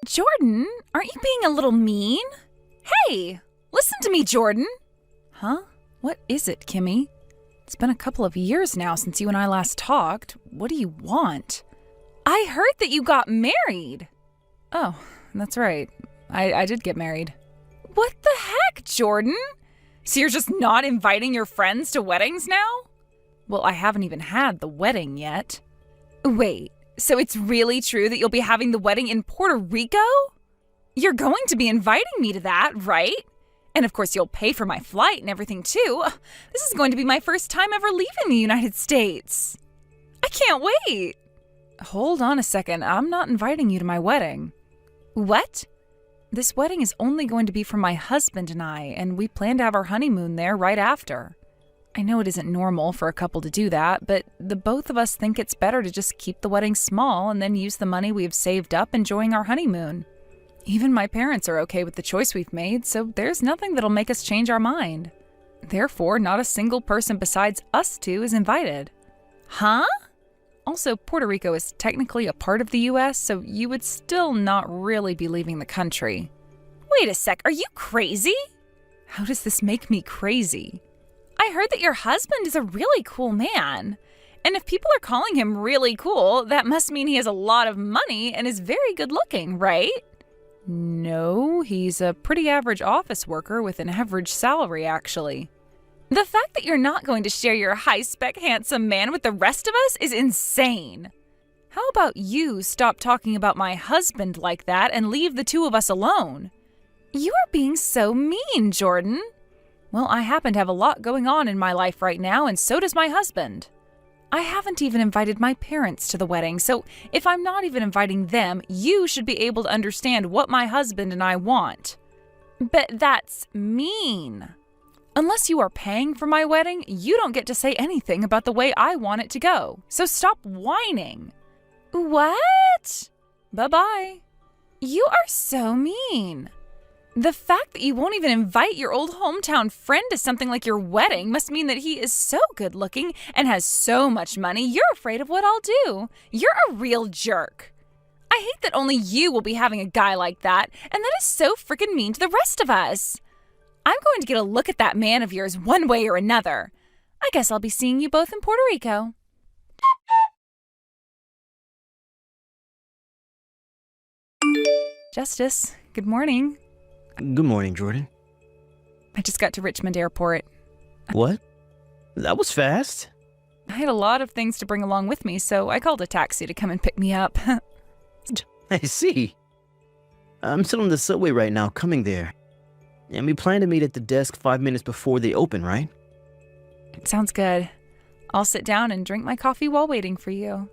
Jordan, aren't you being a little mean? Hey, listen to me, Jordan. Huh? What is it, Kimmy? It's been a couple of years now since you and I last talked. What do you want? I heard that you got married. Oh, that's right. I did get married. What the heck, Jordan? So you're just not inviting your friends to weddings now? Well, I haven't even had the wedding yet. Wait, so it's really true that you'll be having the wedding in Puerto Rico? You're going to be inviting me to that, right? And of course you'll pay for my flight and everything too. This is going to be my first time ever leaving the United States. I can't wait. Hold on a second, I'm not inviting you to my wedding. What? This wedding is only going to be for my husband and I, and we plan to have our honeymoon there right after. I know it isn't normal for a couple to do that, but the both of us think it's better to just keep the wedding small and then use the money we've saved up enjoying our honeymoon. Even my parents are okay with the choice we've made, so there's nothing that'll make us change our mind. Therefore, not a single person besides us two is invited. Huh? Also, Puerto Rico is technically a part of the U.S., so you would still not really be leaving the country. Wait a sec, are you crazy? How does this make me crazy? I heard that your husband is a really cool man. And if people are calling him really cool, that must mean he has a lot of money and is very good looking, right? No, he's a pretty average office worker with an average salary, actually. The fact that you're not going to share your high-spec handsome man with the rest of us is insane. How about you stop talking about my husband like that and leave the two of us alone? You are being so mean, Jordan. Well, I happen to have a lot going on in my life right now, and so does my husband. I haven't even invited my parents to the wedding, so if I'm not even inviting them, you should be able to understand what my husband and I want. But that's mean. Unless you are paying for my wedding, you don't get to say anything about the way I want it to go. So stop whining. What? Bye-bye. You are so mean. The fact that you won't even invite your old hometown friend to something like your wedding must mean that he is so good looking and has so much money, you're afraid of what I'll do. You're a real jerk. I hate that only you will be having a guy like that, and that is so freaking mean to the rest of us. I'm going to get a look at that man of yours one way or another. I guess I'll be seeing you both in Puerto Rico. Justice, good morning. Good morning, Jordan. I just got to Richmond Airport. What? That was fast. I had a lot of things to bring along with me, so I called a taxi to come and pick me up. I see. I'm still on the subway right now, coming there. And we plan to meet at the desk 5 minutes before they open, right? Sounds good. I'll sit down and drink my coffee while waiting for you.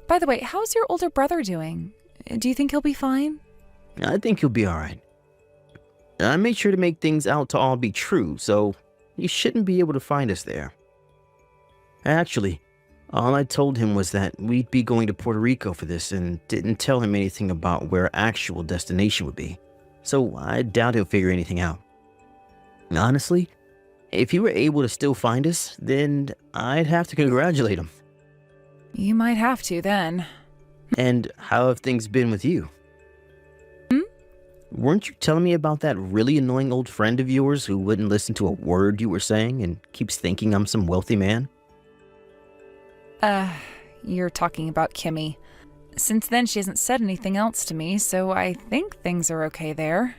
By the way, how's your older brother doing? Do you think he'll be fine? I think he'll be alright. I made sure to make things out to all be true, so he shouldn't be able to find us there. Actually, all I told him was that we'd be going to Puerto Rico for this and didn't tell him anything about where our actual destination would be. So I doubt he'll figure anything out. Honestly, if he were able to still find us, then I'd have to congratulate him. You might have to then. And how have things been with you? Weren't you telling me about that really annoying old friend of yours who wouldn't listen to a word you were saying and keeps thinking I'm some wealthy man? You're talking about Kimmy. Since then, she hasn't said anything else to me, so I think things are okay there.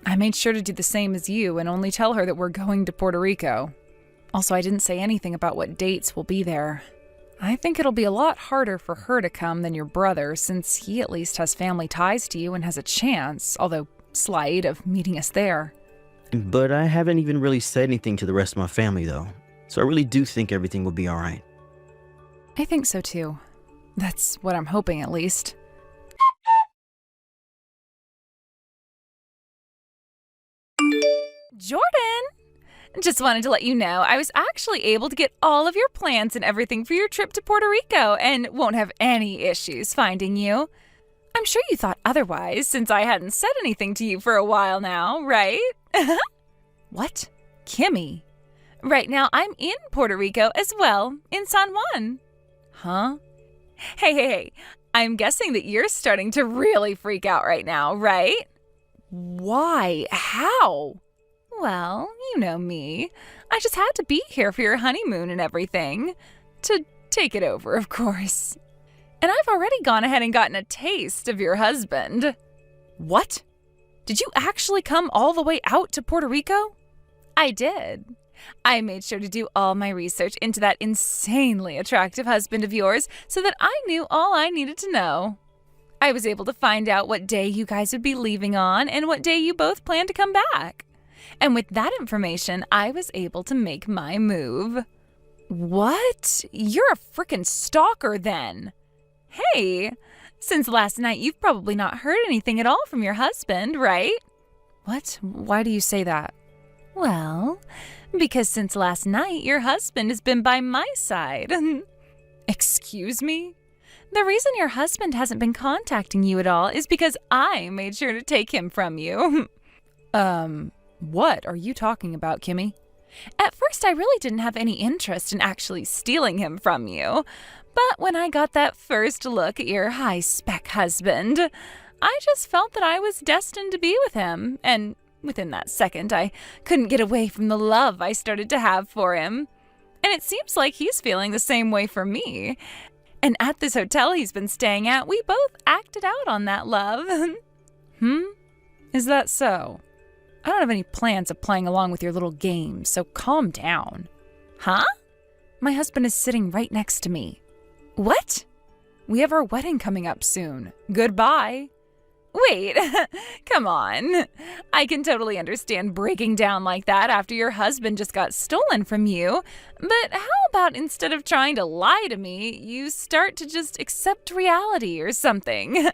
I made sure to do the same as you and only tell her that we're going to Puerto Rico. Also, I didn't say anything about what dates we'll be there. I think it'll be a lot harder for her to come than your brother, since he at least has family ties to you and has a chance, although slight, of meeting us there. But I haven't even really said anything to the rest of my family, though, so I really do think everything will be alright. I think so, too. That's what I'm hoping, at least. Jordan! Just wanted to let you know I was actually able to get all of your plans and everything for your trip to Puerto Rico and won't have any issues finding you. I'm sure you thought otherwise since I hadn't said anything to you for a while now, right? What? Kimmy? Right now I'm in Puerto Rico as well, in San Juan. Huh? Hey. I'm guessing that you're starting to really freak out right now, right? Why? How? Well, you know me. I just had to be here for your honeymoon and everything. To take it over, of course. And I've already gone ahead and gotten a taste of your husband. What? Did you actually come all the way out to Puerto Rico? I did. I made sure to do all my research into that insanely attractive husband of yours so that I knew all I needed to know. I was able to find out what day you guys would be leaving on and what day you both plan to come back. And with that information, I was able to make my move. What? You're a frickin' stalker then. Hey, since last night you've probably not heard anything at all from your husband, right? What? Why do you say that? Well, because since last night your husband has been by my side. Excuse me? The reason your husband hasn't been contacting you at all is because I made sure to take him from you. What are you talking about, Kimmy? At first, I really didn't have any interest in actually stealing him from you. But when I got that first look at your high-spec husband, I just felt that I was destined to be with him. And within that second, I couldn't get away from the love I started to have for him. And it seems like he's feeling the same way for me. And at this hotel he's been staying at, we both acted out on that love. Is that so? I don't have any plans of playing along with your little games, so calm down. Huh? My husband is sitting right next to me. What? We have our wedding coming up soon. Goodbye. Wait, come on. I can totally understand breaking down like that after your husband just got stolen from you. But how about instead of trying to lie to me, you start to just accept reality or something?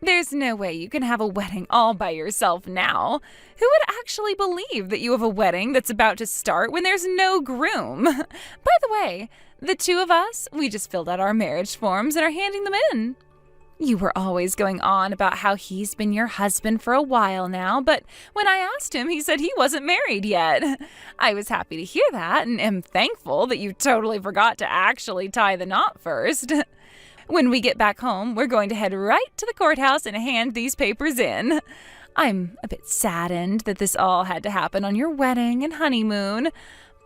There's no way you can have a wedding all by yourself now. Who would actually believe that you have a wedding that's about to start when there's no groom? By the way, the two of us, we just filled out our marriage forms and are handing them in. You were always going on about how he's been your husband for a while now, but when I asked him, he said he wasn't married yet. I was happy to hear that and am thankful that you totally forgot to actually tie the knot first. When we get back home, we're going to head right to the courthouse and hand these papers in. I'm a bit saddened that this all had to happen on your wedding and honeymoon,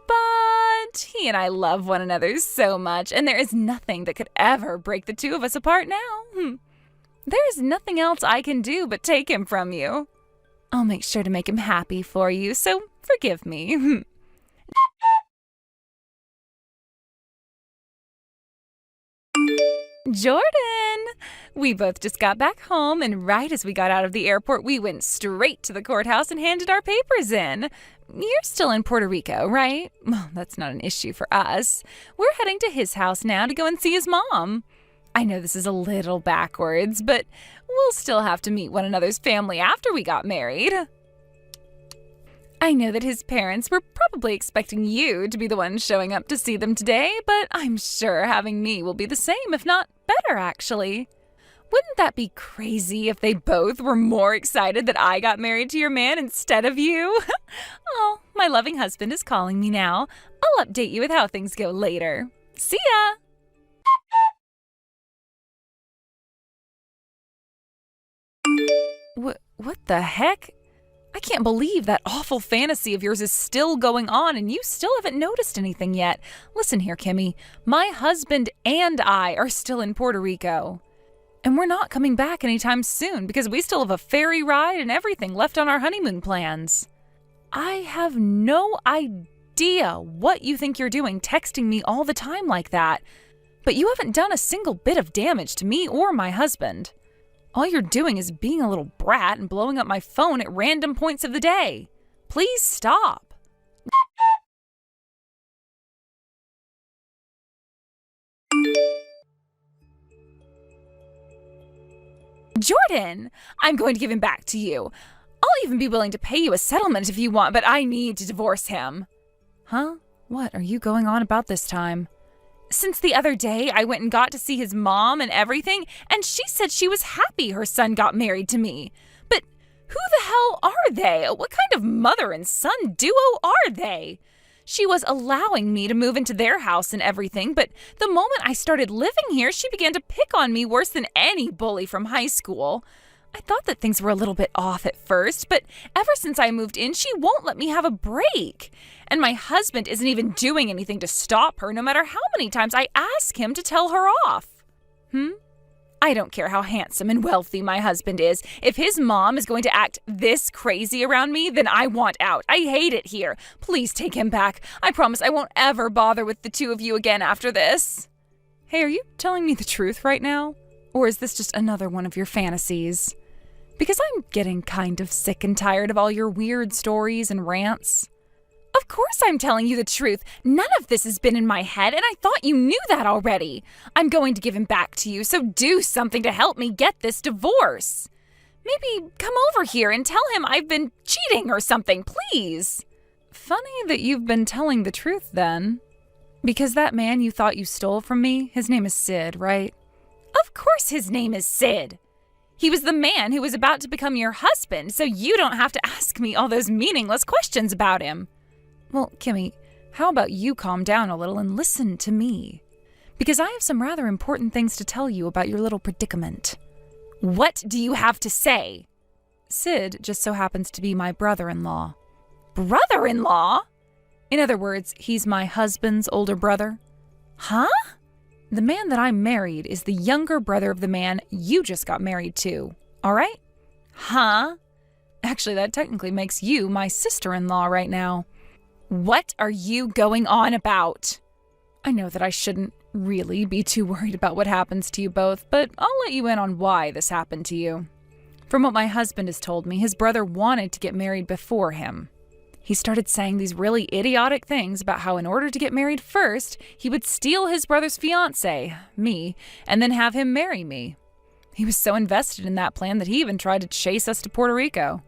but he and I love one another so much, and there is nothing that could ever break the two of us apart now. There is nothing else I can do but take him from you. I'll make sure to make him happy for you, so forgive me. Jordan! We both just got back home, and right as we got out of the airport, we went straight to the courthouse and handed our papers in. You're still in Puerto Rico, right? Well, that's not an issue for us. We're heading to his house now to go and see his mom. I know this is a little backwards, but we'll still have to meet one another's family after we got married. I know that his parents were probably expecting you to be the one showing up to see them today, but I'm sure having me will be the same, if not better, actually. Wouldn't that be crazy if they both were more excited that I got married to your man instead of you? Oh, my loving husband is calling me now. I'll update you with how things go later. See ya! What the heck? I can't believe that awful fantasy of yours is still going on and you still haven't noticed anything yet. Listen here, Kimmy. My husband and I are still in Puerto Rico. And we're not coming back anytime soon because we still have a ferry ride and everything left on our honeymoon plans. I have no idea what you think you're doing texting me all the time like that. But you haven't done a single bit of damage to me or my husband. All you're doing is being a little brat and blowing up my phone at random points of the day. Please stop. Jordan, I'm going to give him back to you. I'll even be willing to pay you a settlement if you want, but I need to divorce him. Huh? What are you going on about this time? Since the other day, I went and got to see his mom and everything, and she said she was happy her son got married to me. But who the hell are they? What kind of mother and son duo are they? She was allowing me to move into their house and everything, but the moment I started living here, she began to pick on me worse than any bully from high school. I thought that things were a little bit off at first, but ever since I moved in, she won't let me have a break. And my husband isn't even doing anything to stop her, no matter how many times I ask him to tell her off. I don't care how handsome and wealthy my husband is. If his mom is going to act this crazy around me, then I want out. I hate it here. Please take him back. I promise I won't ever bother with the two of you again after this. Hey, are you telling me the truth right now? Or is this just another one of your fantasies? Because I'm getting kind of sick and tired of all your weird stories and rants. Of course I'm telling you the truth. None of this has been in my head, and I thought you knew that already. I'm going to give him back to you, so do something to help me get this divorce. Maybe come over here and tell him I've been cheating or something, please. Funny that you've been telling the truth then. Because that man you thought you stole from me, his name is Sid, right? Of course his name is Sid. He was the man who was about to become your husband, so you don't have to ask me all those meaningless questions about him. Well, Kimmy, how about you calm down a little and listen to me? Because I have some rather important things to tell you about your little predicament. What do you have to say? Sid just so happens to be my brother-in-law. Brother-in-law? In other words, he's my husband's older brother. Huh? The man that I married is the younger brother of the man you just got married to, all right? Huh? Actually, that technically makes you my sister-in-law right now. What are you going on about? I know that I shouldn't really be too worried about what happens to you both, but I'll let you in on why this happened to you. From what my husband has told me, his brother wanted to get married before him. He started saying these really idiotic things about how in order to get married first, he would steal his brother's fiancée, me, and then have him marry me. He was so invested in that plan that he even tried to chase us to Puerto Rico.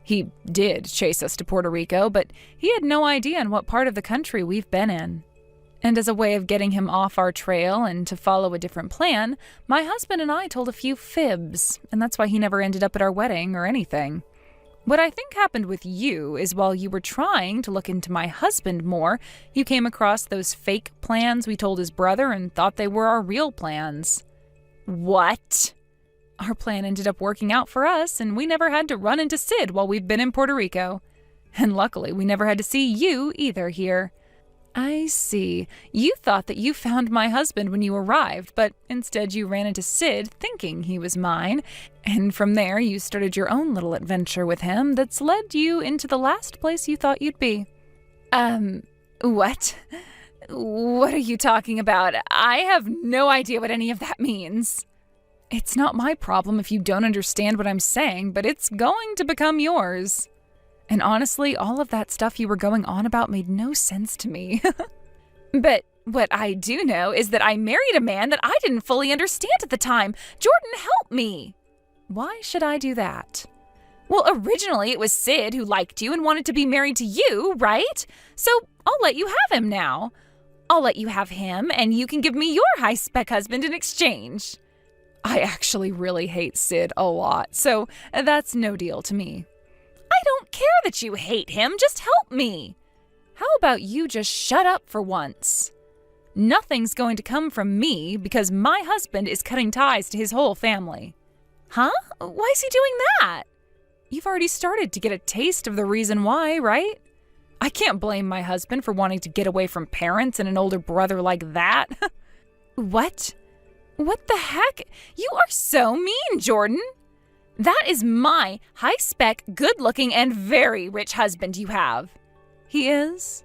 He did chase us to Puerto Rico, but he had no idea in what part of the country we've been in. And as a way of getting him off our trail and to follow a different plan, my husband and I told a few fibs, and that's why he never ended up at our wedding or anything. What I think happened with you is while you were trying to look into my husband more, you came across those fake plans we told his brother and thought they were our real plans. What? Our plan ended up working out for us, and we never had to run into Sid while we've been in Puerto Rico. And luckily, we never had to see you either here. I see. You thought that you found my husband when you arrived, but instead you ran into Sid thinking he was mine, and from there you started your own little adventure with him that's led you into the last place you thought you'd be. What? What are you talking about? I have no idea what any of that means. It's not my problem if you don't understand what I'm saying, but it's going to become yours. And honestly, all of that stuff you were going on about made no sense to me. But what I do know is that I married a man that I didn't fully understand at the time. Jordan, help me. Why should I do that? Well, originally it was Sid who liked you and wanted to be married to you, right? So I'll let you have him now. I'll let you have him, and you can give me your high-spec husband in exchange. I actually really hate Sid a lot, so that's no deal to me. I don't care that you hate him, just help me. How about you just shut up for once? Nothing's going to come from me because my husband is cutting ties to his whole family. Huh? Why is he doing that? You've already started to get a taste of the reason why, right? I can't blame my husband for wanting to get away from parents and an older brother like that. What? What the heck? You are so mean, Jordan. That is my high-spec, good-looking, and very rich husband you have. He is?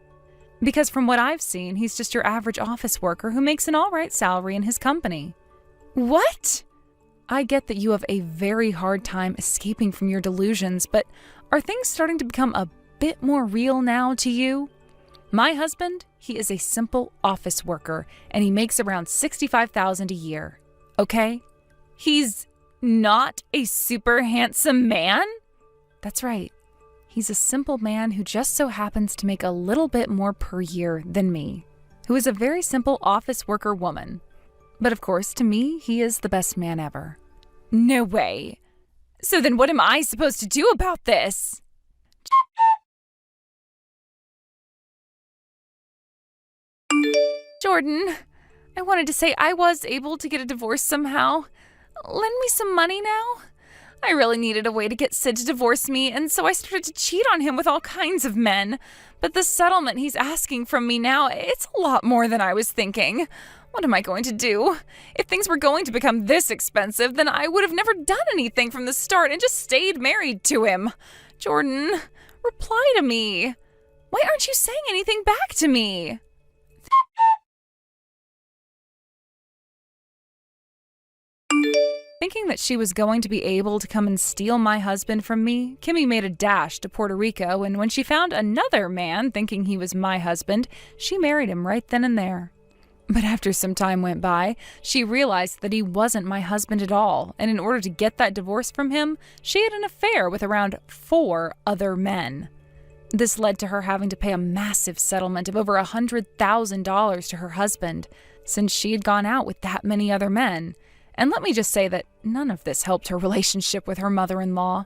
Because from what I've seen, he's just your average office worker who makes an all-right salary in his company. What? I get that you have a very hard time escaping from your delusions, but are things starting to become a bit more real now to you? My husband, he is a simple office worker, and he makes around $65,000 a year. Okay? He's not a super handsome man? That's right. He's a simple man who just so happens to make a little bit more per year than me, who is a very simple office worker woman. But of course, to me, he is the best man ever. No way. So then what am I supposed to do about this? Jordan, I wanted to say I was able to get a divorce somehow. Lend me some money now? I really needed a way to get Sid to divorce me, and so I started to cheat on him with all kinds of men. But the settlement he's asking from me now, it's a lot more than I was thinking. What am I going to do? If things were going to become this expensive, then I would have never done anything from the start and just stayed married to him. Jordan, reply to me. Why aren't you saying anything back to me? Thinking that she was going to be able to come and steal my husband from me, Kimmy made a dash to Puerto Rico, and when she found another man thinking he was my husband, she married him right then and there. But after some time went by, she realized that he wasn't my husband at all, and in order to get that divorce from him, she had an affair with around 4 other men. This led to her having to pay a massive settlement of over $100,000 to her husband, since she had gone out with that many other men. And let me just say that none of this helped her relationship with her mother-in-law.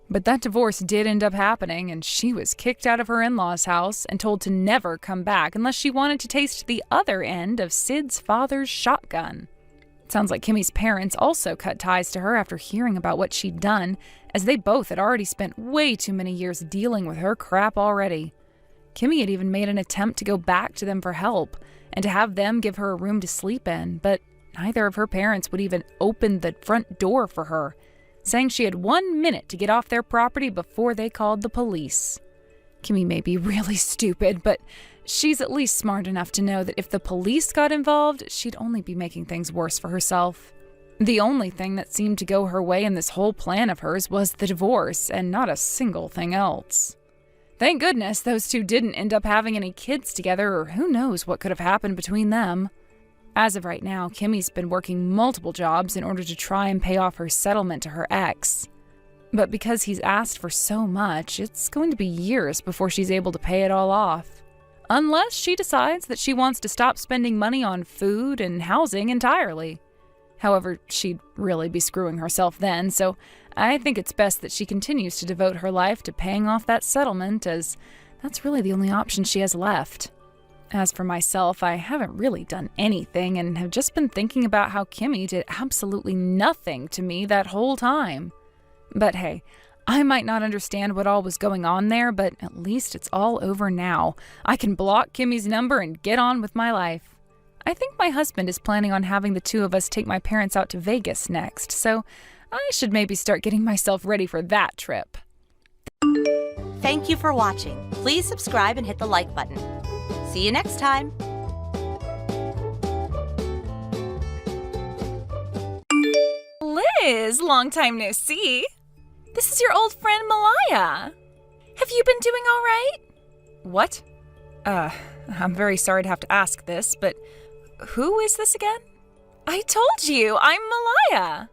But that divorce did end up happening, and she was kicked out of her in-laws' house and told to never come back unless she wanted to taste the other end of Sid's father's shotgun. It sounds like Kimmy's parents also cut ties to her after hearing about what she'd done, as they both had already spent way too many years dealing with her crap already. Kimmy had even made an attempt to go back to them for help and to have them give her a room to sleep in, but neither of her parents would even open the front door for her, saying she had 1 minute to get off their property before they called the police. Kimmy may be really stupid, but she's at least smart enough to know that if the police got involved, she'd only be making things worse for herself. The only thing that seemed to go her way in this whole plan of hers was the divorce, and not a single thing else. Thank goodness those two didn't end up having any kids together, or who knows what could have happened between them. As of right now, Kimmy's been working multiple jobs in order to try and pay off her settlement to her ex. But because he's asked for so much, it's going to be years before she's able to pay it all off. Unless she decides that she wants to stop spending money on food and housing entirely. However, she'd really be screwing herself then, so I think it's best that she continues to devote her life to paying off that settlement, as that's really the only option she has left. As for myself, I haven't really done anything and have just been thinking about how Kimmy did absolutely nothing to me that whole time. But hey, I might not understand what all was going on there, but at least it's all over now. I can block Kimmy's number and get on with my life. I think my husband is planning on having the two of us take my parents out to Vegas next, so I should maybe start getting myself ready for that trip. Thank you for watching. Please subscribe and hit the like button. See you next time. Liz, long time no see. This is your old friend Malia. Have you been doing all right? What? I'm very sorry to have to ask this, but who is this again? I told you, I'm Malia.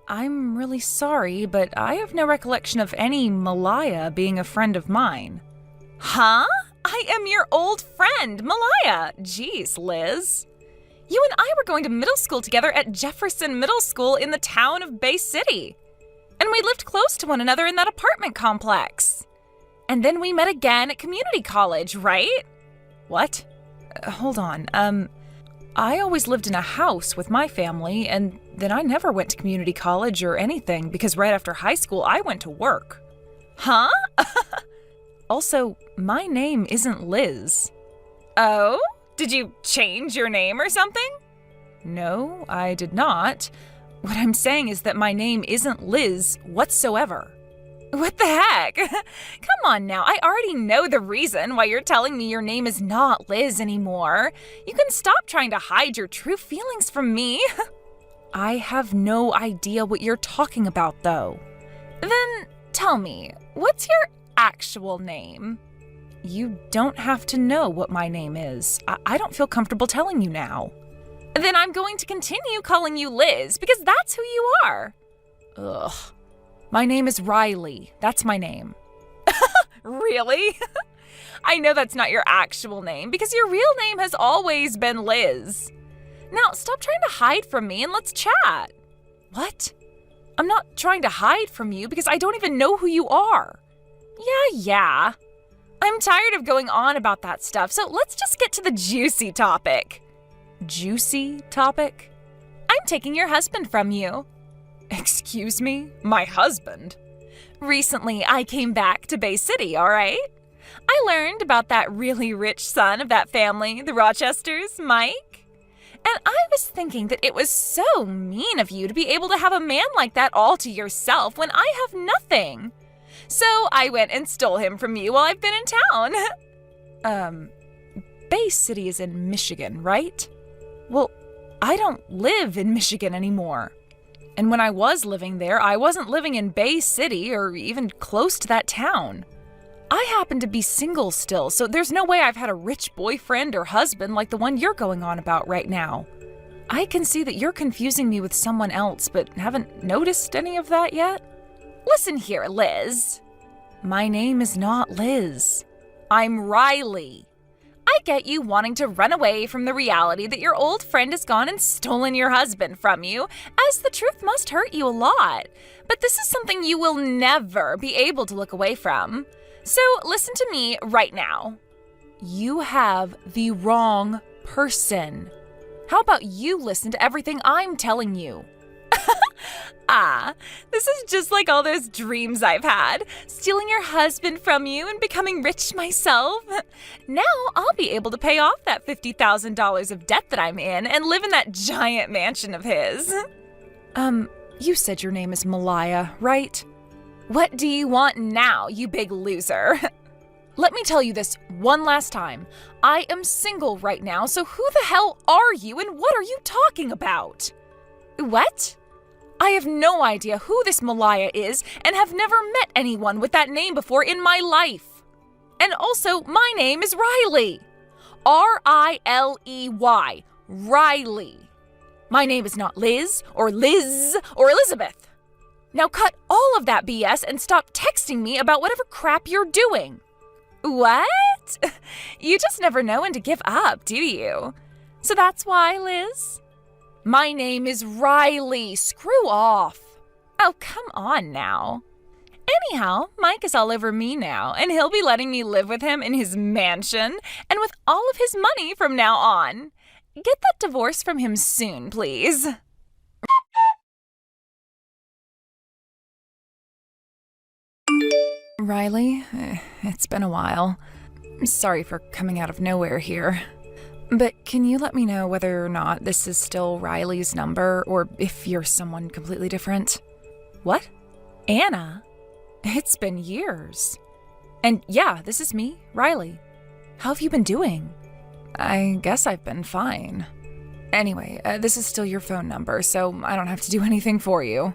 I'm really sorry, but I have no recollection of any Malia being a friend of mine. Huh? I am your old friend, Malia. Jeez, Liz. You and I were going to middle school together at Jefferson Middle School in the town of Bay City. And we lived close to one another in that apartment complex. And then we met again at community college, right? What? Hold on. I always lived in a house with my family, and then I never went to community college or anything because right after high school, I went to work. Huh? Also, my name isn't Liz. Oh? Did you change your name or something? No, I did not. What I'm saying is that my name isn't Liz whatsoever. What the heck? Come on now, I already know the reason why you're telling me your name is not Liz anymore. You can stop trying to hide your true feelings from me. I have no idea what you're talking about, though. Then tell me, what's your actual name? You don't have to know what my name is. I don't feel comfortable telling you now. Then I'm going to continue calling you Liz, because that's who you are. Ugh. My name is Riley. That's my name. Really? I know that's not your actual name, because your real name has always been Liz. Now, stop trying to hide from me and let's chat. What? I'm not trying to hide from you because I don't even know who you are. Yeah. I'm tired of going on about that stuff, so let's just get to the juicy topic. juicy topic? I'm taking your husband from you. Excuse me? My husband? Recently, I came back to Bay City, all right? I learned about that really rich son of that family, the Rochesters, Mike. And I was thinking that it was so mean of you to be able to have a man like that all to yourself when I have nothing. So I went and stole him from you while I've been in town. Bay City is in Michigan, right? Well, I don't live in Michigan anymore. And when I was living there, I wasn't living in Bay City or even close to that town. I happen to be single still, so there's no way I've had a rich boyfriend or husband like the one you're going on about right now. I can see that you're confusing me with someone else, but haven't noticed any of that yet. Listen here, Liz. My name is not Liz. I'm Riley. I get you wanting to run away from the reality that your old friend has gone and stolen your husband from you, as the truth must hurt you a lot. But this is something you will never be able to look away from. So listen to me right now. You have the wrong person. How about you listen to everything I'm telling you? This is just like all those dreams I've had, stealing your husband from you and becoming rich myself. Now I'll be able to pay off that $50,000 of debt that I'm in and live in that giant mansion of his. You said your name is Malia, right? What do you want now, you big loser? Let me tell you this one last time. I am single right now, so who the hell are you and what are you talking about? What? I have no idea who this Malia is and have never met anyone with that name before in my life. And also, my name is Riley. R-I-L-E-Y. Riley. My name is not Liz or Liz or Elizabeth. Now cut all of that BS and stop texting me about whatever crap you're doing. What? You just never know when to give up, do you? So that's why, Liz? My name is Riley. Screw off. Oh, come on now. Anyhow, Mike is all over me now, and he'll be letting me live with him in his mansion and with all of his money from now on. Get that divorce from him soon, please. Riley, it's been a while. Sorry for coming out of nowhere here. But can you let me know whether or not this is still Riley's number or if you're someone completely different? What? Anna? It's been years. And yeah, this is me, Riley. How have you been doing? I guess I've been fine. Anyway, this is still your phone number, so I don't have to do anything for you.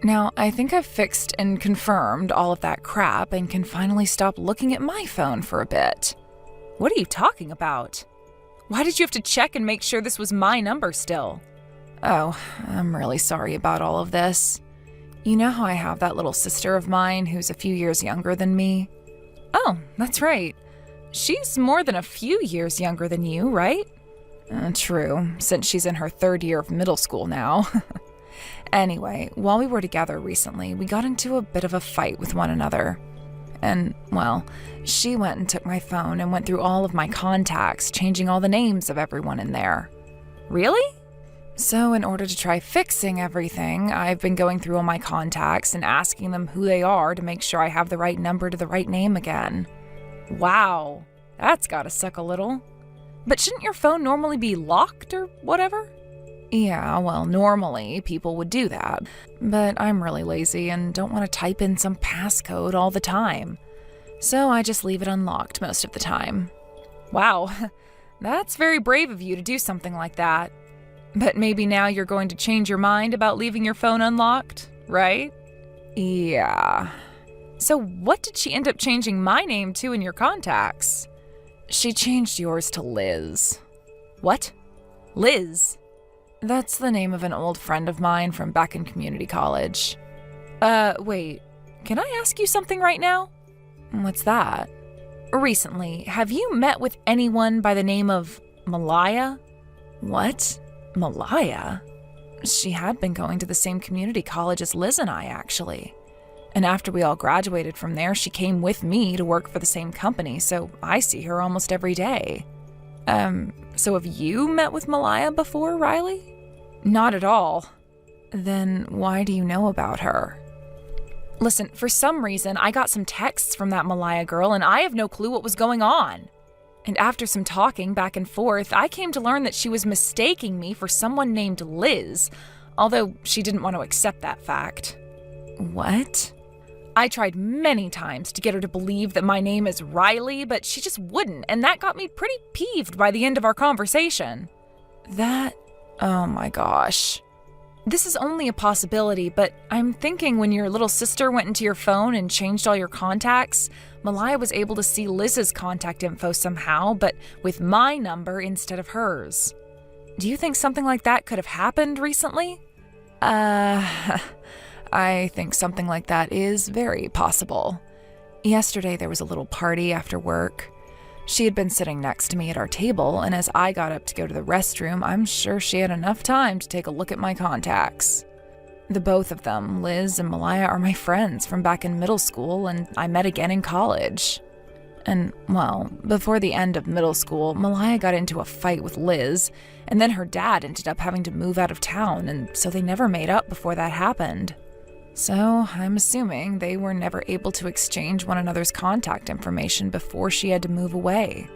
Now, I think I've fixed and confirmed all of that crap and can finally stop looking at my phone for a bit. What are you talking about? Why did you have to check and make sure this was my number still? Oh, I'm really sorry about all of this. You know how I have that little sister of mine who's a few years younger than me? Oh, that's right. She's more than a few years younger than you, right? True, since she's in her third year of middle school now. Anyway, while we were together recently, we got into a bit of a fight with one another. And, well, she went and took my phone and went through all of my contacts, changing all the names of everyone in there. Really? So in order to try fixing everything, I've been going through all my contacts and asking them who they are to make sure I have the right number to the right name again. Wow, that's gotta suck a little. But shouldn't your phone normally be locked or whatever? Yeah, well, normally people would do that, but I'm really lazy and don't want to type in some passcode all the time. So I just leave it unlocked most of the time. Wow, that's very brave of you to do something like that. But maybe now you're going to change your mind about leaving your phone unlocked, right? Yeah. So what did she end up changing my name to in your contacts? She changed yours to Liz. What? Liz? That's the name of an old friend of mine from back in community college. Wait, can I ask you something right now? What's that? Recently, have you met with anyone by the name of Malia? What? Malia? She had been going to the same community college as Liz and I, actually. And after we all graduated from there, she came with me to work for the same company, so I see her almost every day. So have you met with Malia before, Riley? Not at all. Then why do you know about her? Listen, for some reason, I got some texts from that Malia girl and I have no clue what was going on. And after some talking back and forth, I came to learn that she was mistaking me for someone named Liz, although she didn't want to accept that fact. What? I tried many times to get her to believe that my name is Riley, but she just wouldn't, and that got me pretty peeved by the end of our conversation. Oh my gosh. This is only a possibility, but I'm thinking when your little sister went into your phone and changed all your contacts, Malia was able to see Liz's contact info somehow, but with my number instead of hers. Do you think something like that could have happened recently? I think something like that is very possible. Yesterday there was a little party after work. She had been sitting next to me at our table, and as I got up to go to the restroom, I'm sure she had enough time to take a look at my contacts. The both of them, Liz and Malia, are my friends from back in middle school, and I met again in college. And, well, before the end of middle school, Malia got into a fight with Liz, and then her dad ended up having to move out of town, and so they never made up before that happened. So, I'm assuming they were never able to exchange one another's contact information before she had to move away.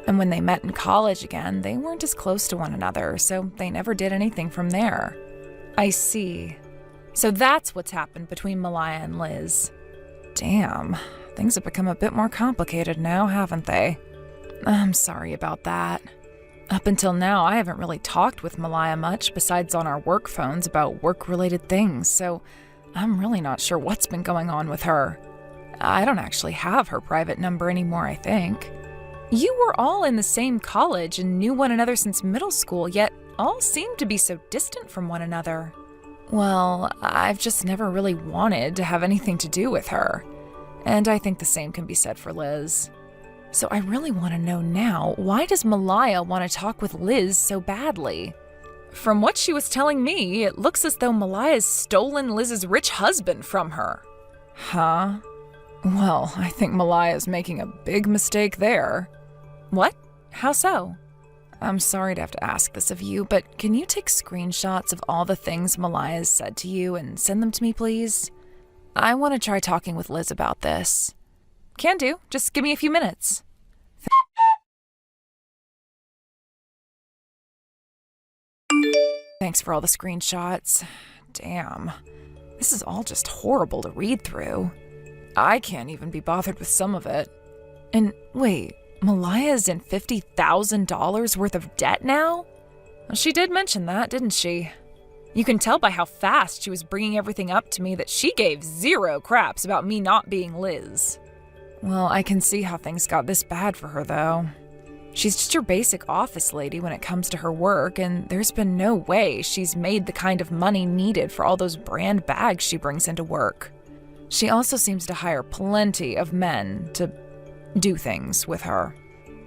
And when they met in college again, they weren't as close to one another, so they never did anything from there. I see. So that's what's happened between Malia and Liz. Damn, things have become a bit more complicated now, haven't they? I'm sorry about that. Up until now, I haven't really talked with Malia much besides on our work phones about work-related things, so I'm really not sure what's been going on with her. I don't actually have her private number anymore, I think. You were all in the same college and knew one another since middle school, yet all seemed to be so distant from one another. Well, I've just never really wanted to have anything to do with her. And I think the same can be said for Liz. So I really want to know now, why does Malia want to talk with Liz so badly? From what she was telling me, it looks as though Malia's stolen Liz's rich husband from her. Huh? Well, I think Malia's making a big mistake there. What? How so? I'm sorry to have to ask this of you, but can you take screenshots of all the things Malia's said to you and send them to me, please? I want to try talking with Liz about this. Can do. Just give me a few minutes. Thanks for all the screenshots. Damn. This is all just horrible to read through. I can't even be bothered with some of it. And wait, Malia's in $50,000 worth of debt now? Well, she did mention that, didn't she? You can tell by how fast she was bringing everything up to me that she gave zero craps about me not being Liz. Well, I can see how things got this bad for her, though. She's just your basic office lady when it comes to her work, and there's been no way she's made the kind of money needed for all those brand bags she brings into work. She also seems to hire plenty of men to do things with her.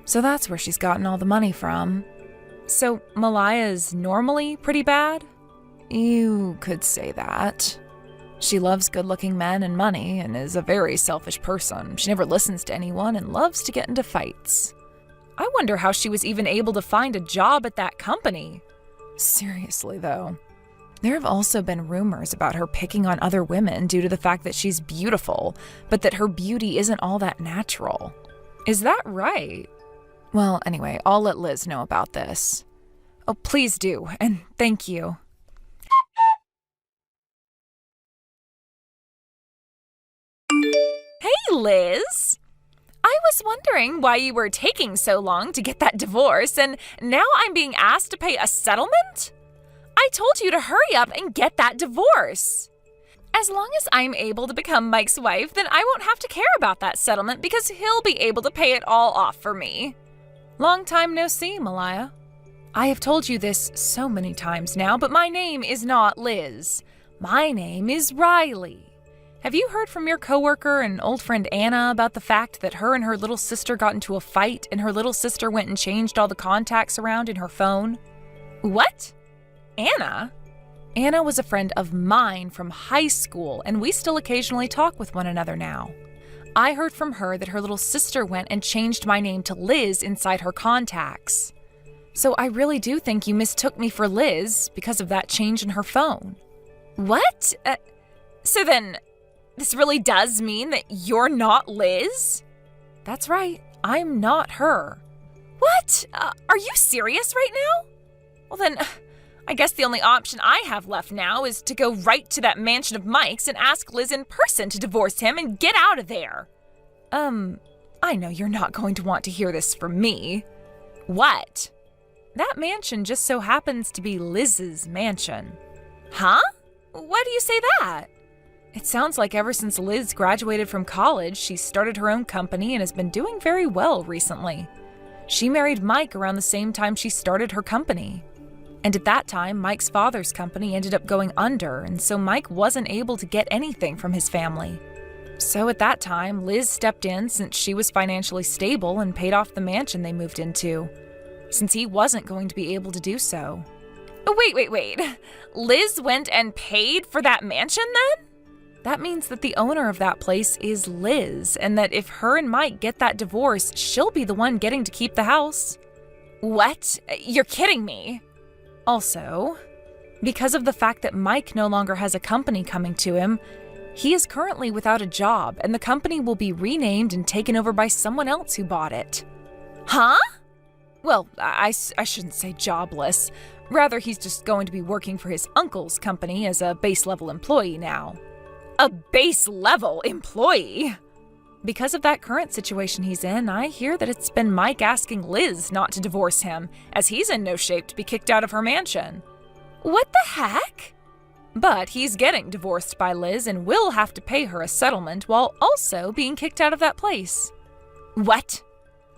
So that's where she's gotten all the money from. So Malia's normally pretty bad? You could say that. She loves good-looking men and money and is a very selfish person. She never listens to anyone and loves to get into fights. I wonder how she was even able to find a job at that company. Seriously, though. There have also been rumors about her picking on other women due to the fact that she's beautiful, but that her beauty isn't all that natural. Is that right? Well, anyway, I'll let Liz know about this. Oh, please do, and thank you. Hey, Liz! I was wondering why you were taking so long to get that divorce, and now I'm being asked to pay a settlement? I told you to hurry up and get that divorce. As long as I'm able to become Mike's wife, then I won't have to care about that settlement because he'll be able to pay it all off for me. Long time no see, Malia. I have told you this so many times now, but my name is not Liz. My name is Riley. Have you heard from your coworker and old friend Anna about the fact that her and her little sister got into a fight and her little sister went and changed all the contacts around in her phone? What? Anna? Anna was a friend of mine from high school, and we still occasionally talk with one another now. I heard from her that her little sister went and changed my name to Liz inside her contacts. So I really do think you mistook me for Liz because of that change in her phone. What? So then, this really does mean that you're not Liz? That's right, I'm not her. What? Are you serious right now? Well then, I guess the only option I have left now is to go right to that mansion of Mike's and ask Liz in person to divorce him and get out of there. I know you're not going to want to hear this from me. What? That mansion just so happens to be Liz's mansion. Huh? Why do you say that? It sounds like ever since Liz graduated from college, she's started her own company and has been doing very well recently. She married Mike around the same time she started her company. And at that time, Mike's father's company ended up going under, and so Mike wasn't able to get anything from his family. So at that time, Liz stepped in since she was financially stable and paid off the mansion they moved into, since he wasn't going to be able to do so. Wait. Liz went and paid for that mansion then? That means that the owner of that place is Liz, and that if her and Mike get that divorce, she'll be the one getting to keep the house. What? You're kidding me. Also, because of the fact that Mike no longer has a company coming to him, he is currently without a job, and the company will be renamed and taken over by someone else who bought it. Huh? Well, I shouldn't say jobless. Rather, he's just going to be working for his uncle's company as a base-level employee now. A base-level employee? Because of that current situation he's in, I hear that it's been Mike asking Liz not to divorce him, as he's in no shape to be kicked out of her mansion. What the heck? But he's getting divorced by Liz and will have to pay her a settlement while also being kicked out of that place. What?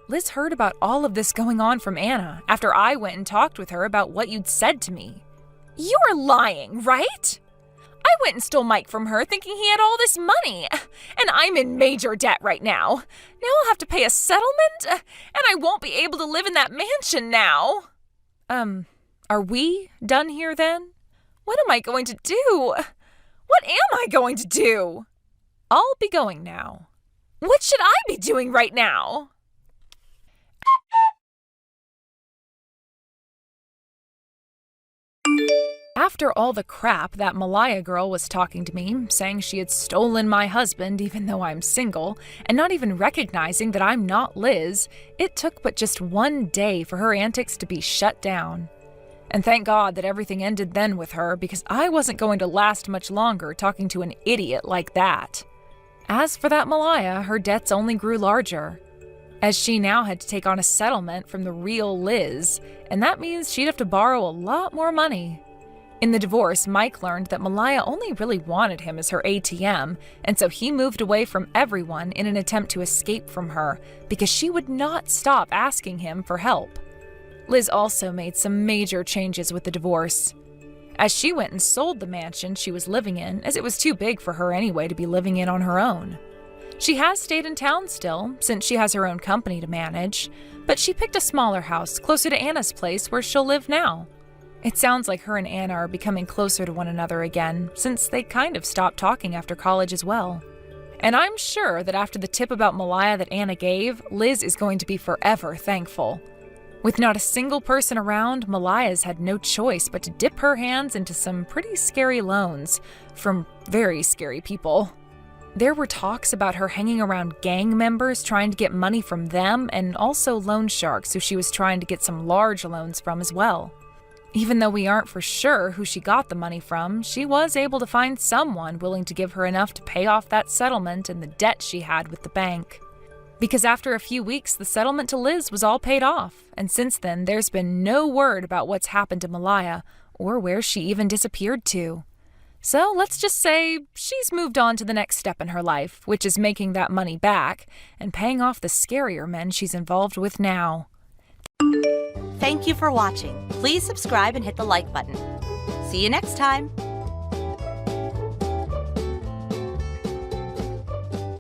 Liz heard about all of this going on from Anna after I went and talked with her about what you'd said to me. You're lying, right? I went and stole Mike from her thinking he had all this money, and I'm in major debt right now. Now I'll have to pay a settlement, and I won't be able to live in that mansion now. Are we done here then? What am I going to do? What am I going to do? I'll be going now. What should I be doing right now? After all the crap that Malia girl was talking to me, saying she had stolen my husband even though I'm single, and not even recognizing that I'm not Liz, it took but just one day for her antics to be shut down. And thank God that everything ended then with her, because I wasn't going to last much longer talking to an idiot like that. As for that Malia, her debts only grew larger, as she now had to take on a settlement from the real Liz, and that means she'd have to borrow a lot more money. In the divorce, Mike learned that Malia only really wanted him as her ATM, and so he moved away from everyone in an attempt to escape from her, because she would not stop asking him for help. Liz also made some major changes with the divorce, as she went and sold the mansion she was living in, as it was too big for her anyway to be living in on her own. She has stayed in town still, since she has her own company to manage, but she picked a smaller house closer to Anna's place where she'll live now. It sounds like her and Anna are becoming closer to one another again, since they kind of stopped talking after college as well. And I'm sure that after the tip about Malia that Anna gave, Liz is going to be forever thankful. With not a single person around, Malia's had no choice but to dip her hands into some pretty scary loans from very scary people. There were talks about her hanging around gang members trying to get money from them, and also loan sharks who she was trying to get some large loans from as well. Even though we aren't for sure who she got the money from, she was able to find someone willing to give her enough to pay off that settlement and the debt she had with the bank. Because after a few weeks, the settlement to Liz was all paid off, and since then there's been no word about what's happened to Malia, or where she even disappeared to. So let's just say she's moved on to the next step in her life, which is making that money back and paying off the scarier men she's involved with now. Thank you for watching. Please subscribe and hit the like button. See you next time.